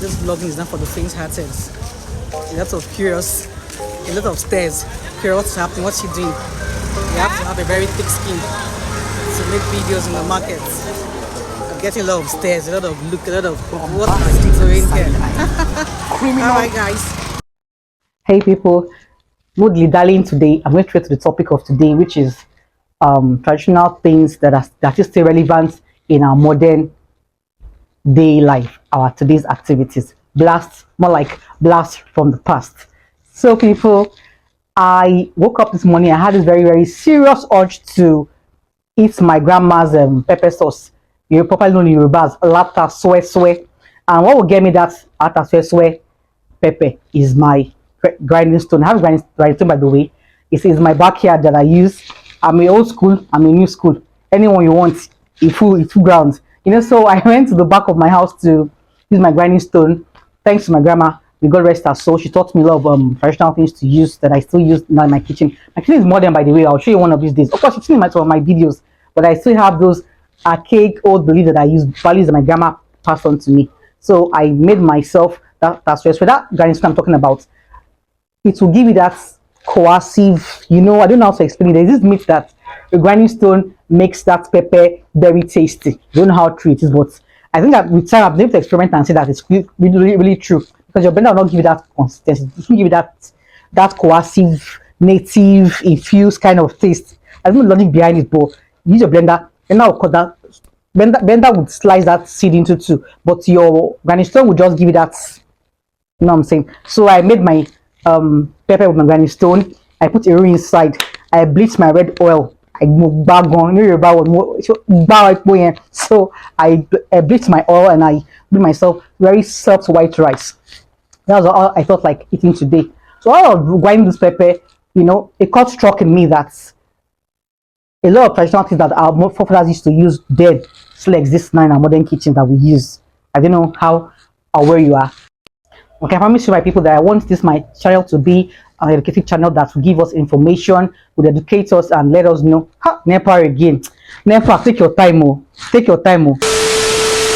This vlogging is not for the faint-hearted. A lot of curious, a lot of stares. Curious what's happening, what's she doing. You have to have a very thick skin to make videos in the market. I'm getting a lot of stares, a lot of look, a lot of what are things doing here. Alright guys. Hey people, moodly darling, today I'm going straight to the topic of today, which is traditional things that is still relevant in our modern day life, our today's activities. Blast, more like blast from the past. So people, I woke up this morning, I had this very serious urge to eat my grandma's pepper sauce. You probably know in Yoruba as Alatasweswe. And what will get me that Alatasweswe pepper is my grinding stone. I have a grinding stone, by the way. It is my backyard that I use. I'm a old school, I'm a new school. Anyone you want, it full grounds. You know, so I went to the back of my house to use my grinding stone. Thanks to my grandma, we got rest her soul. She taught me a lot of traditional things to use that I still use now in my kitchen. My kitchen is modern, by the way. I'll show you one of these days. Of course, it's in some of my videos, but I still have those archaic old beliefs that I use, values that my grandma passed on to me. So I made myself that's for that grinding stone I'm talking about. It will give you that coercive, you know, I don't know how to explain it. There's this myth that the grinding stone makes that pepper very tasty. I don't know how true it is, but I think that with time I've been able to experiment and say that it's really true, because your blender will not give you that consistency. It will give you that coercive, native, infused kind of taste. There's no logic behind it, but you use your blender, and now cut that blender would slice that seed into two, but your grinding stone would just give you that. You know what I'm saying? So I made my pepper with my grinding stone. I put a ring inside. I bleached my red oil. So I bleached my oil and I made myself very soft white rice. That was all I felt like eating today. So while I was grinding this pepper, you know, it got struck in me that a lot of traditional things that our forefathers used to use then still exist now in our modern kitchen that we use. I don't know how aware you are. Okay, I promise you, my people, that I want my channel to be an educative channel that will give us information, will educate us and let us know. Ha, NEPA again. NEPA, take your time, oh. Take your time, oh.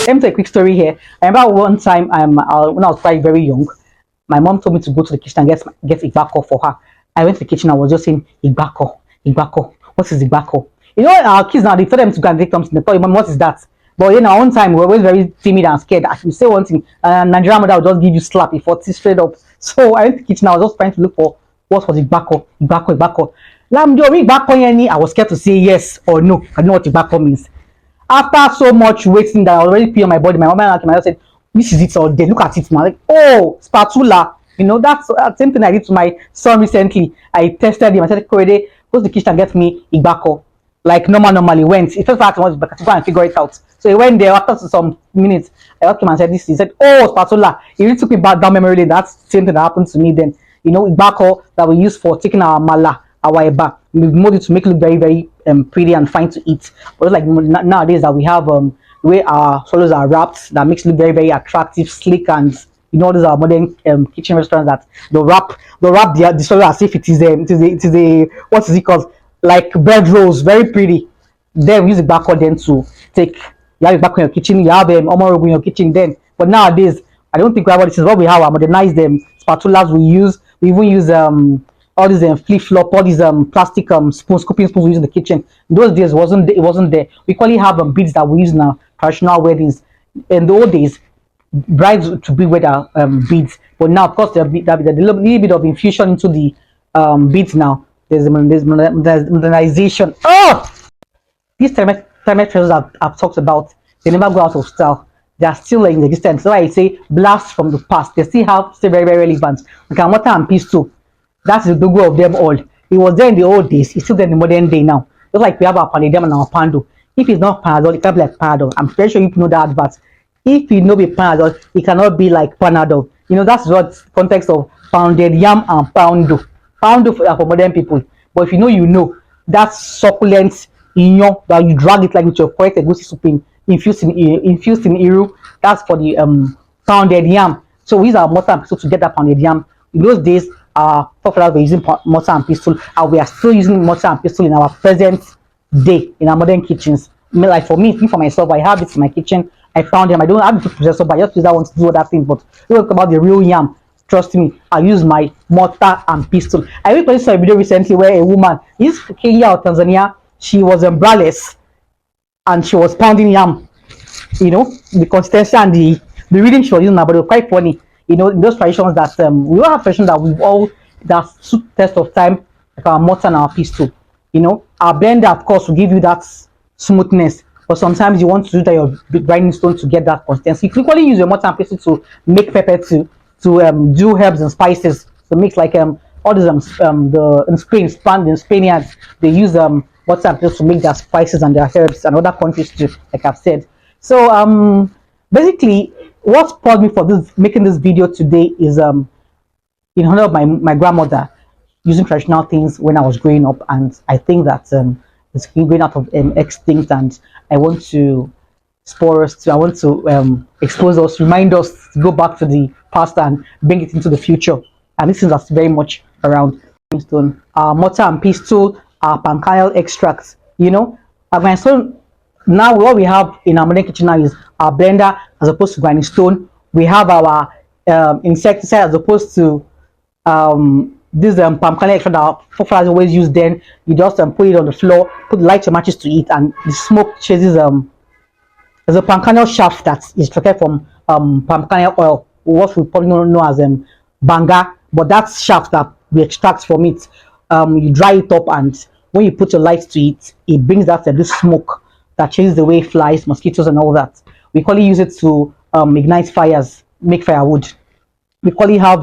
Let me tell you a quick story here. I remember one time when I was quite very young, my mom told me to go to the kitchen and get igbako for her. I went to the kitchen, I was just saying, igbako. What is igbako? You know, our kids now, they tell them to go and take something. They tell you, Mom, what is that? But you know, one time we were always very timid and scared. If you say one thing, Nigerian mother will just give you slap before straight up. So I went to the kitchen. I was just trying to look for what was igbako. I was scared to say yes or no. I don't know what igbako means. After so much waiting that I already pee on my body, my mom came and said, "This is it all day. Look at it now." Like, oh, spatula. You know, that's the same thing I did to my son recently. I tested him. I said, "Korede, go to the kitchen and get me igbako." Like normally went. It felt like I was to go and figure it out. So he went there. After some minutes, I asked him and said this. He said, "Oh, spatula." It really took me back down memory lane. That's the same thing that happened to me then. You know, igbako that we use for taking our mala, our eba. We made it to make it look very pretty and fine to eat. But like nowadays that we have the way our swallows are wrapped, that makes it look very attractive, sleek, and you know, these are modern kitchen restaurants that they'll wrap the swallow as if it is a what is it called? Like bread rolls, very pretty. Then we use the backcourt then to take. You have it back in your kitchen, you have omorogu in your kitchen then. But nowadays, I don't think we have what this is. What we have are modernized spatulas we use. We even use all these flip flop, all these plastic spoons, scooping spoons we use in the kitchen. In those days, it wasn't there. We only have beads that we use now, traditional weddings. In the old days, brides to be wear beads. But now, of course, there'll be a little bit of infusion into the beads now. There's modernization. Oh, these climate treasures I've talked about, they never go out of style. They are still in existence. So I say blast from the past. They still very relevant. We can water and peace too. That's the logo of them all. It was there in the old days. It's still there in the modern day now. Just like we have our Panadol and our Pando. If it's not Panadol, it can't be like Panadol. I'm very sure you know that advert. If you know be Panadol, it cannot be like Panadol. You know, that's what context of pounded yam and Poundo. Poundo for modern people. But if you know, that succulent that you drag it like with your correct egusi soup infused in iru. That's for the pounded yam. So we use our mortar and pestle to get that pounded yam. In those days, our forefathers were using mortar and pestle, and we are still using mortar and pestle in our present day in our modern kitchens. Like for me, for myself, I have it in my kitchen. I found yam. I don't have to process up, but I just use that one to do other things. But don't talk about the real yam. Trust me, I use my mortar and pestle. I recently saw a video recently where a woman, in Kenya or Tanzania, she was braless and she was pounding yam. You know, the consistency and the reading she was using, but it was quite funny. You know, in those traditions that we all have traditions that we've all that suit test of time, like our mortar and our pestle. You know, our blender, of course, will give you that smoothness, but sometimes you want to use that your grinding stone to get that consistency. You can equally use your mortar and pestle to make pepper to do herbs and spices. So mix like all these the in Spaniards they use mortar and pestle to make their spices and their herbs, and other countries too, like I've said. So basically what spurred me for this making this video today is in honor of my grandmother using traditional things when I was growing up, and I think that it's going out of extinct, and I want to spur us to, I want to expose us, remind us to go back to the past and bring it into the future. And this is that's very much around stone, mortar and pestle, palm kernel extracts. You know, my son, now what we have in our modern kitchen now is our blender as opposed to grinding stone. We have our insecticide as opposed to this palm kernel extract that our forefathers always use. Then you just put it on the floor, put light your matches to it, and the smoke chases there's a palm kernel shaft that is extracted from palm kernel oil, what we probably know as banga, but that's shaft that we extract from it. You dry it up, and when you put your light to it, it brings that this smoke that chases away flies, mosquitoes, and all that. We probably use it to ignite fires, make firewood. We probably have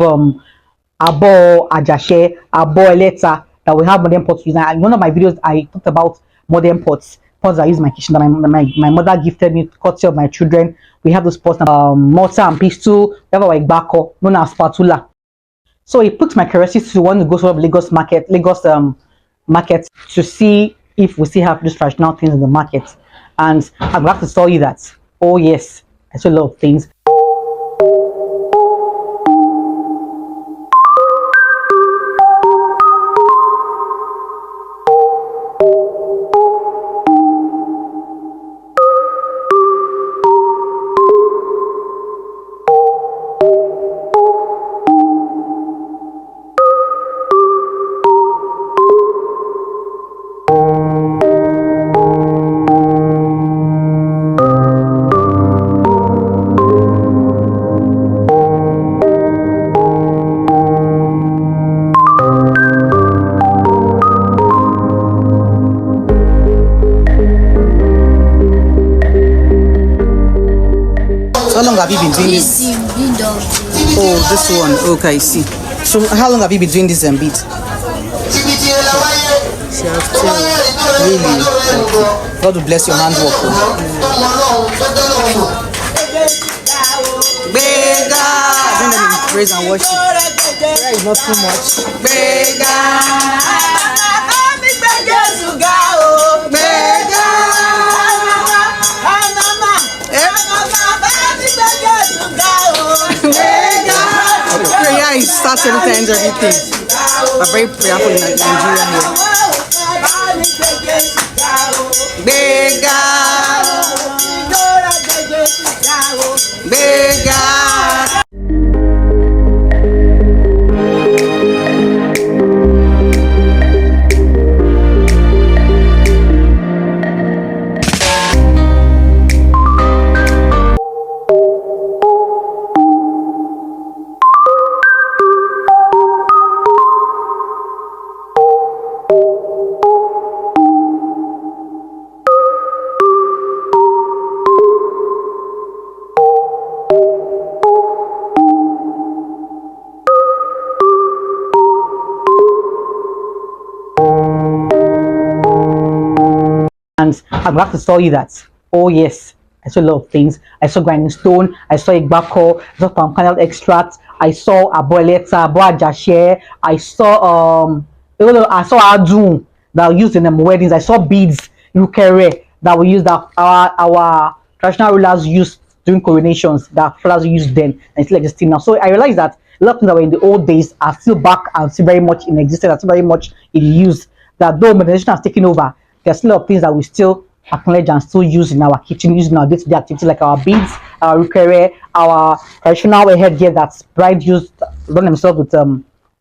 abo ajashe, abo eleta that we have modern pots using. In one of my videos, I talked about modern pots I use in my kitchen that my mother gifted me, courtesy of my children. We have those pots, mortar and pestle. We have our igbako, known as spatula. So it puts my curiosity to want to go to Lagos market to see if we still have these traditional things in the market. And I'm glad to tell you that, oh yes, I saw a lot of things. How long have you been doing this? Oh, this one. Okay, I see. So how long have you been doing this beat? Really? God will bless your handwork. Bega! Bring them in praise and worship. Prayer is not too much. Bega! Prayer is starts every time, everything. I'm very prayerful in Nigeria here. Bega, bega. And I'm glad to tell you that, oh yes, I saw a lot of things. I saw grinding stone, I saw igbako, I saw palm kernel extract, I saw aboleta, boajashe, I saw adun that were used in weddings, I saw beads, ukere that we use that our traditional rulers used during coronations, that fathers used then, and it's still existing now. So I realized that a lot of things that were in the old days are still back and still very much in existence, are still very much in use. That though modernization has taken over, there's still a lot of things that we still acknowledge and still use in our kitchen, using our day-to-day activity, like our beads, our rukere, our traditional headgear that bride used done themselves with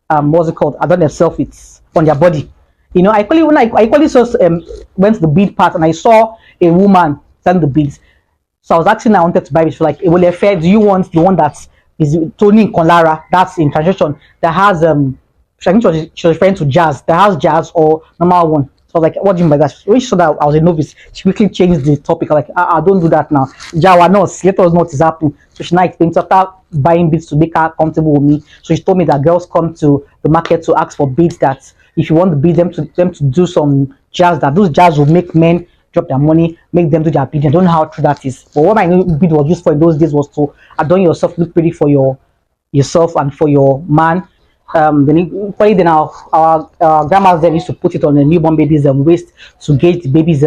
what's it called? I done themselves with on their body. You know, I equally when I equally saw went to the bead part and I saw a woman selling the beads. So I was asking, I wanted to buy it for like, will it fair? Do you want the one that is Tony in Kolara? That's in translation. That has I think she was referring to jazz. That has jazz or normal one. So I was like, what do you mean by that? When she saw that I was a novice, she quickly changed the topic. I was like, I don't do that now. Jawa knows. Let us know what is happening. So she now explained after buying beads to make her comfortable with me. So she told me that girls come to the market to ask for beads that if you want the beads them to do some jazz, that those jazz will make men drop their money, make them do their bidding. I don't know how true that is. But what my bid was used for in those days was to adorn yourself, look pretty for yourself and for your man. Then our grandmas then used to put it on the newborn baby's waist to gauge the baby's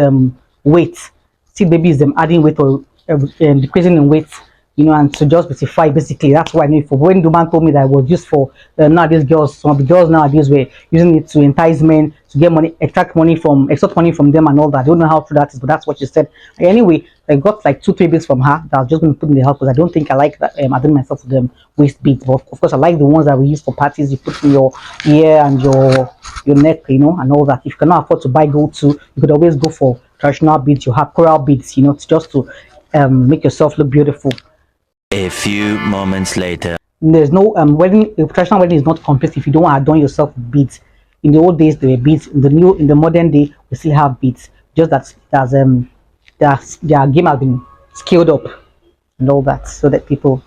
weight. See babies adding weight or decreasing in weight, you know, and to just beautify basically. That's why I knew it for. When the man told me that it was used for nowadays girls, some of the girls nowadays were using it to entice men to get money, extract money from them and all that. I don't know how true that is, but that's what she said. Anyway, I got like 2-3 bits from her that I was just going to put in the house because I don't think I like that. I did myself with them waist beads, but of course I like the ones that we use for parties. You put in your ear and your neck, you know, and all that. If you cannot afford to buy gold too, you could always go for traditional beads. You have coral beads, you know, just to make yourself look beautiful. A few moments later. There's no wedding. A traditional wedding is not complete if you don't adorn yourself with beads. In the old days there were beads. In the modern day we still have beads. Just that their game has been scaled up and all that, so that people